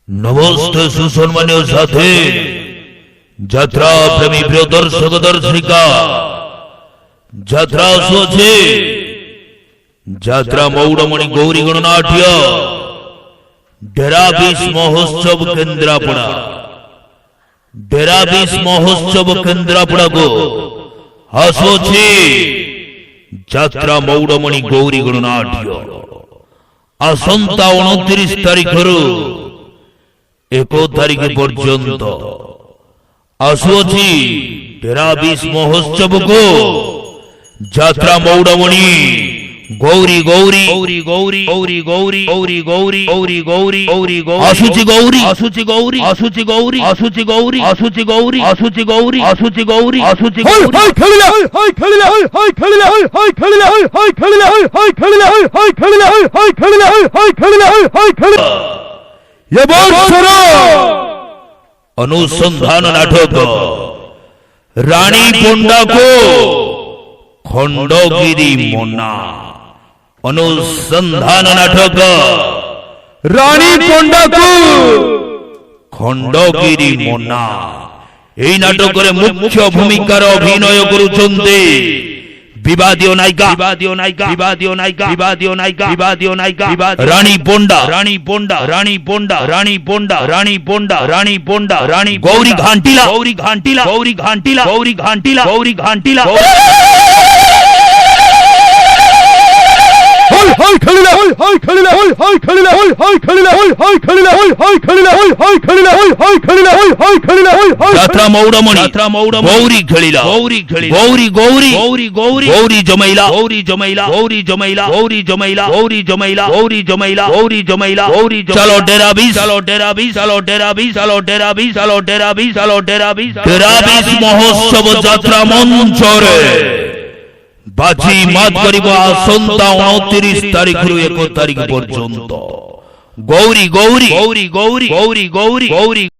नमस्ते सुसम्मानीय साथी যাত্রা প্রেমী প্রিয় দর্শক দর্শিকা যাত্রা আসুছে যাত্রা মৌড়মণি গৌরী গণনাট্য ডেরাবিশ মহোৎসব কেন্দ্রাপড়া ডেরাবিশ মহোৎসব কেন্দ্রাপড়াକୁ আসুছে যাত্রা মৌড়মণি গৌরী গণনাট্য আসন্তা 29 তারিখରୁ 1 তারিখ পর্যন্ত আসুছি ডেরাবিশ মহোৎসব को যাত্রা মৌড়মণি গৌরী গৌরী গৌরী গৌরী গৌরী গৌরী গৌরী গৌরী গৌরী গৌরী গৌরী আসুচি গৌরী আসুচি গৌরী আসুচি গৌরী আসুচি গৌরী আসুচি গৌরী আসুচি গৌরী আসুচি গৌরী আসুচি গৌরী হাই খেলিলা হাই খেলিলা হাই খেলিলা হাই খেলিলা হাই খেলিলা হাই খেলিলা হাই খেলিলা হাই খেলিলা হাই খেলিলা হাই খেলিলা এবছর अनुसंधान नाटक रानी पोंडा को खंडगिरी मोना अनुसंधान नाटक रानी पोंडा को खंडगिरी मोना এই নাটকের মুখ্য ভূমিকার অভিনয় করেছেন বিবাদীয় নায়িকা বিবাদীয় নায়িকা বিবাদীয় নায়িকা বিবাদীয় নায়িকা বিবাদীয় নায়িকা রানী পোন্ডা রানী পোন্ডা রানী পোন্ডা রানী পোন্ডা রানী পোন্ডা রানী পোন্ডা রানী গৌরী ঘান্টিলা গৌরী ঘান্টিলা গৌরী ঘান্টিলা গৌরী ঘান্টিলা গৌরী ঘান্টিলা হাই খেলিলা হাই খেলিলা হাই খেলিলা হাই খেলিলা হাই খেলিলা হাই খেলিলা হাই খেলিলা হাই খেলিলা হাই খেলিলা যাত্রা মৌড়মণি যাত্রা মৌড়মণি গৌরী খেলিলা গৌরী খেলিলা গৌরী গৌরী গৌরী গৌরী গৌরী জমাইলা গৌরী জমাইলা গৌরী জমাইলা গৌরী জমাইলা গৌরী জমাইলা গৌরী জমাইলা গৌরী জমাইলা গৌরী চলো ডেরাবিশ চলো ডেরাবিশ চলো ডেরাবিশ চলো ডেরাবিশ চলো ডেরাবিশ চলো ডেরাবিশ ডেরাবিশ মহোৎসব যাত্রা মঞ্চরে বাজি মাত করিব আসন্তা 29 তারিখରୁ 1 তারিখ পর্যন্ত গৌরী গৌরী গৌরী গৌরী গৌরী গৌরী গৌরী